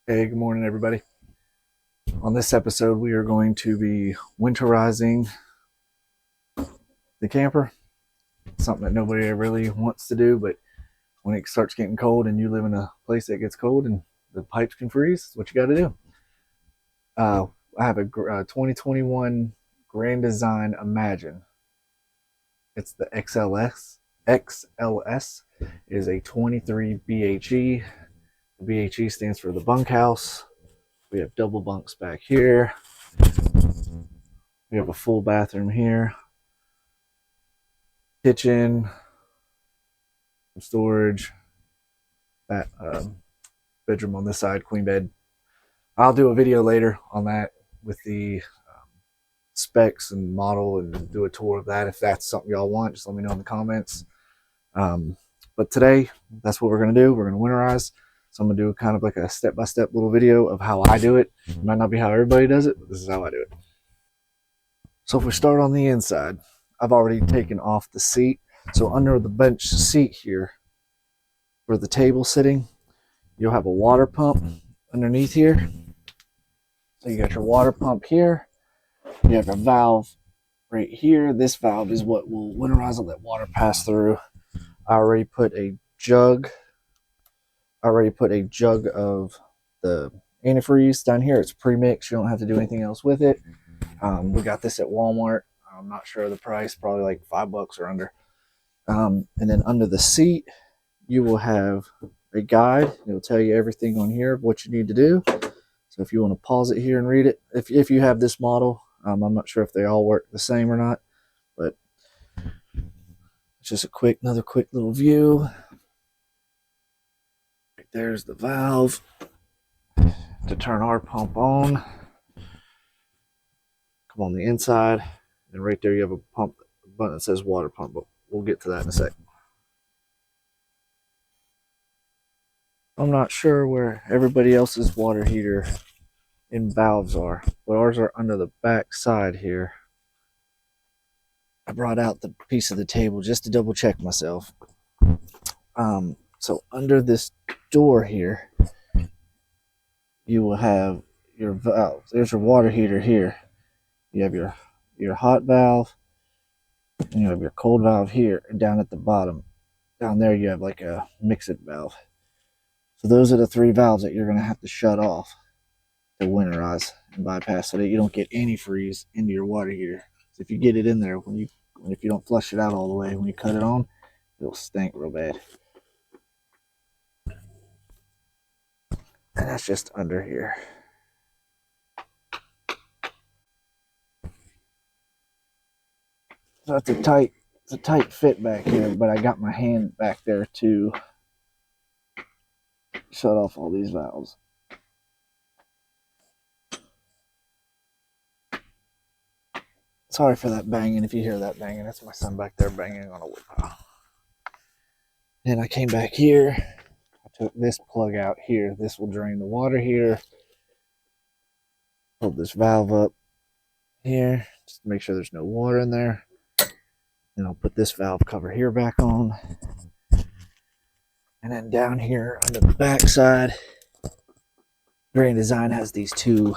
Hey, good morning, everybody. On this episode, we are going to be winterizing the camper. Something that nobody really wants to do, but when it starts getting cold and you live in a place that gets cold and the pipes can freeze, it's what you got to do. Uh, I have a 2021 Grand Design Imagine. It's the XLS. XLS is a 23 BHE. The BHE stands for the bunkhouse. We have double bunks back here. We have a full bathroom here, kitchen, storage, that bedroom on this side, queen bed. I'll do a video later on that with the specs and model and do a tour of that. If that's something y'all want, just let me know in the comments. But today, that's what we're going to do. We're going to winterize. So I'm going to do kind of like a step-by-step little video of how I do it. It might not be how everybody does it, but this is how I do it. So if we start on the inside, I've already taken off the seat. So under the bench seat here, where the table's sitting, you'll have a water pump underneath here. So you got your water pump here. You have a valve right here. This valve is what will winterize and let water pass through. I already put a jug. Of the antifreeze down here. It's pre-mixed. You don't have to do anything else with it. We got this at Walmart. I'm not sure of the price. Probably like $5 or under. And then under the seat, you will have a guide. It will tell you everything on here of what you need to do. So if you want to pause it here and read it, if you have this model, I'm not sure if they all work the same or not, but it's just another quick little view. Right there's the valve to turn our pump on. Come on the inside, and right there you have a pump button that says water pump, but we'll get to that in a sec. I'm not sure where everybody else's water heater and valves are, but ours are under the back side here. I brought out the piece of the table just to double check myself. So under this door here, you will have your valve. There's your water heater here. You have your hot valve, and you have your cold valve here. And down at the bottom, down there, you have like a mix-it valve. So those are the three valves that you're going to have to shut off to winterize and bypass so that you don't get antifreeze into your water heater. So if you get it in there, if you don't flush it out all the way, when you cut it on, it'll stink real bad. And that's just under here. So it's a tight fit back here, but I got my hand back there to shut off all these valves. Sorry for that banging. If you hear that banging, that's my son back there banging on a wood pile. Then I came back here. I took this plug out here. This will drain the water heater. Pulled this valve up here just to make sure there's no water in there. Then I'll put this valve cover here back on. And then down here on the back side, Grand Design has these two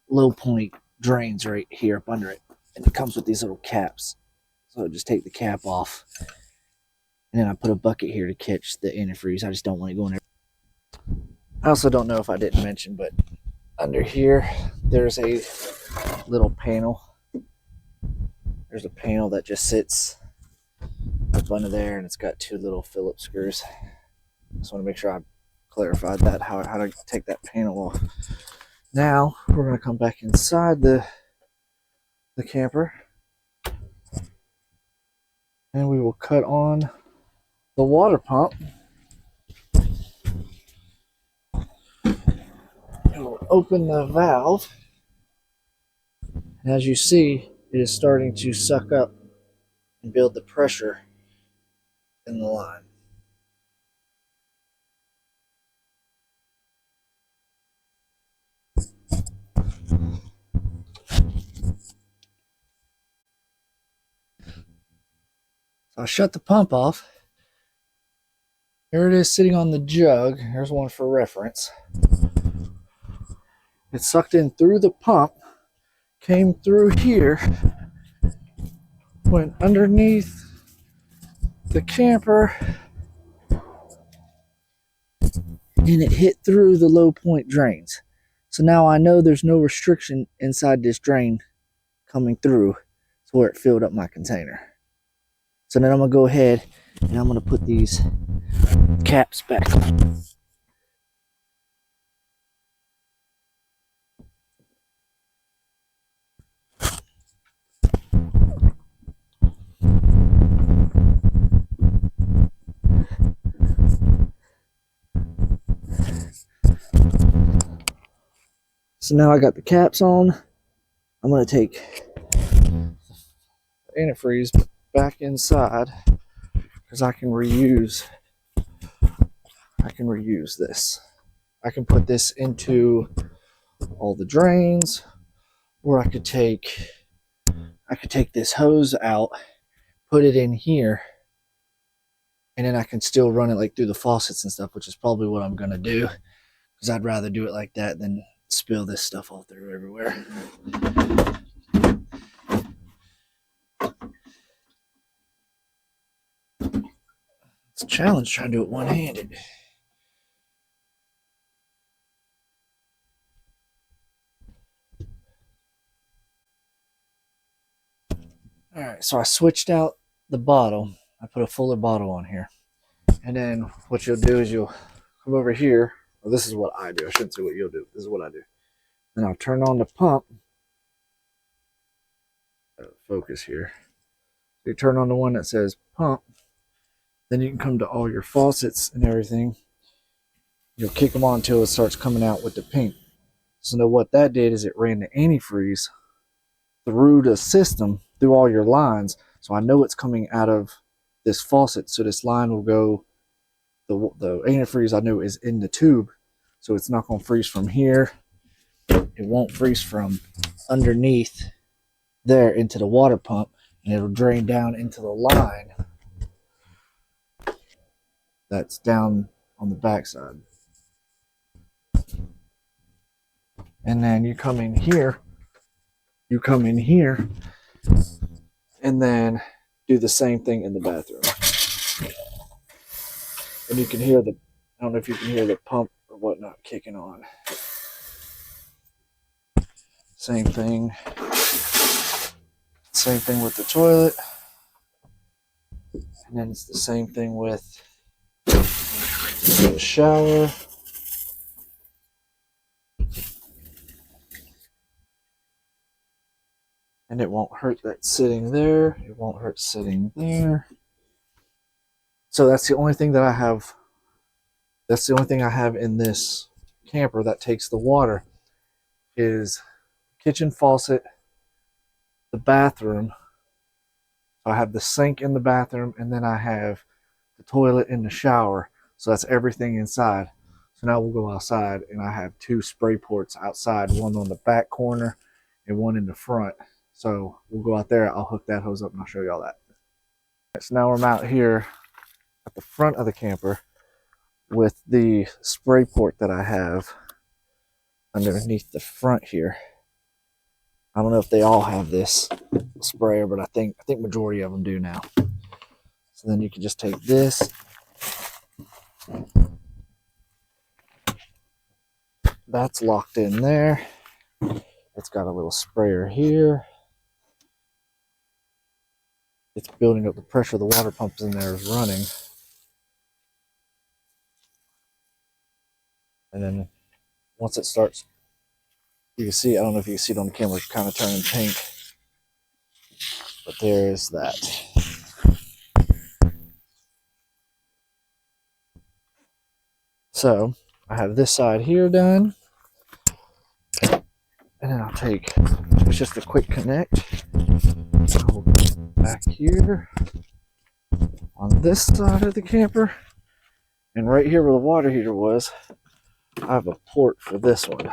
low point drains right here up under it. And it comes with these little caps. So just take the cap off. And then I put a bucket here to catch the antifreeze. I just don't want it going there. I also don't know if I didn't mention, but under here, there's a little panel. There's a panel that just sits up under there, and it's got two little Phillips screws. Just want to make sure I clarified that, how to take that panel off. Now, we're going to come back inside the camper, and we will cut on the water pump. And we'll open the valve, and as you see, it is starting to suck up and build the pressure in the line. So I shut the pump off, Here it is sitting on the jug. Here's one for reference. It sucked in through the pump, came through here, went underneath the camper, and it hit through the low point drains. So now I know there's no restriction inside this drain coming through to where it filled up my container. So then I'm gonna go ahead and I'm gonna put these caps back on. So now I got the caps on. I'm gonna take the antifreeze back inside because I can reuse this. I can put this into all the drains, or I could take this hose out, put it in here, and then I can still run it like through the faucets and stuff, which is probably what I'm gonna do, because I'd rather do it like that than spill this stuff all through everywhere. It's a challenge trying to do it one-handed. All right, so I switched out the bottle. I put a fuller bottle on here. And then what you'll do is you'll come over here. Well, this is what I do. I shouldn't say what you'll do. This is what I do. Then I'll turn on the pump. Focus here. So you turn on the one that says pump. Then you can come to all your faucets and everything. You'll kick them on until it starts coming out with the pink. So now what that did is it ran the antifreeze through the system, through all your lines. So I know it's coming out of this faucet. So this line will go, the antifreeze I know is in the tube. So it's not going to freeze from here. It won't freeze from underneath there into the water pump. And it'll drain down into the line that's down on the backside. And then you come in here, and then do the same thing in the bathroom. And you can hear I don't know if you can hear the pump or whatnot kicking on. Same thing with the toilet. And then it's the same thing with the shower. And it won't hurt that sitting there. It won't hurt sitting there. So that's the only thing that I have. That's the only thing I have in this camper that takes the water is kitchen faucet, the bathroom. So I have the sink in the bathroom, and then I have the toilet in the shower. So that's everything inside. So now we'll go outside, and I have 2 spray ports outside, one on the back corner and one in the front. So we'll go out there, I'll hook that hose up, and I'll show you all that. So now I'm out here at the front of the camper with the spray port that I have underneath the front here. I don't know if they all have this sprayer, but I think majority of them do now. So then you can just take this, that's locked in there. It's got a little sprayer here. It's building up the pressure. The water pumps in there is running. And then once it starts, you can see, I don't know if you can see it on the camera, it's kind of turning pink. But there is that. So I have this side here done. And then I'll take, it's just a quick connect. I'll go back here on this side of the camper. And right here where the water heater was, I have a port for this one.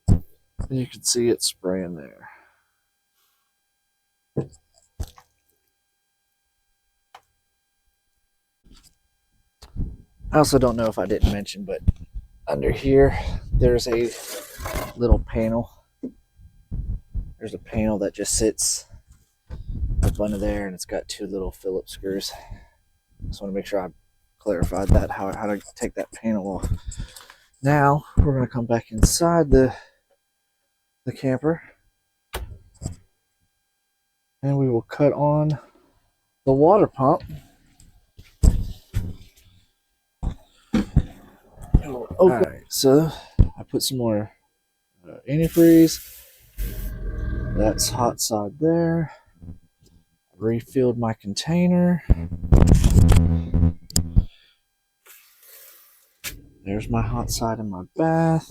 And you can see it spraying there. I also don't know if I didn't mention, but under here, there's a little panel. There's a panel that just sits up under there, and it's got two little Phillips screws. Just want to make sure I clarified that, how to take that panel off. Now, we're going to come back inside the camper, and we will cut on the water pump. Alright, so I put some more antifreeze. That's hot side there. Refilled my container. There's my hot side in my bath.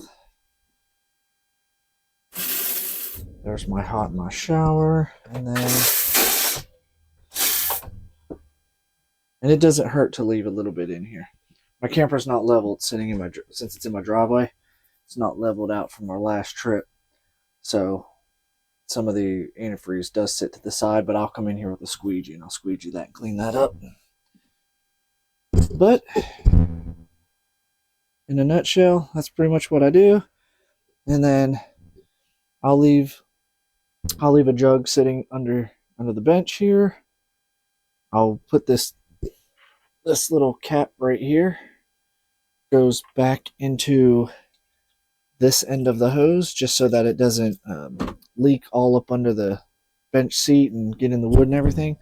There's my hot in my shower. And it doesn't hurt to leave a little bit in here. My camper's not leveled sitting in since it's in my driveway. It's not leveled out from our last trip. So some of the antifreeze does sit to the side, but I'll come in here with a squeegee and I'll squeegee that and clean that up. But in a nutshell, that's pretty much what I do. And then I'll leave a jug sitting under the bench here. I'll put this little cap right here. Goes back into this end of the hose just so that it doesn't leak all up under the bench seat and get in the wood and everything.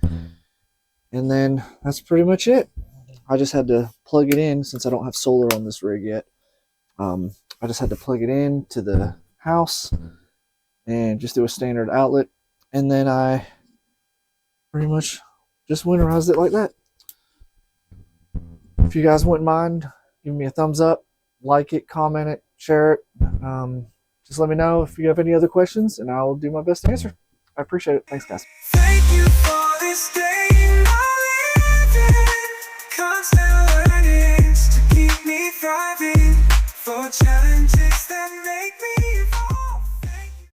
And then that's pretty much it. I just had to plug it in since I don't have solar on this rig yet. I just had to plug it in to the house and just do a standard outlet, and then I pretty much just winterized it like that. If you guys wouldn't mind, give me a thumbs up, like it, comment it, share it. Just let me know if you have any other questions, and I'll do my best to answer. I appreciate it. Thanks, guys. Thank you for this day I live in. Constant learnings to keep me thriving for challenges.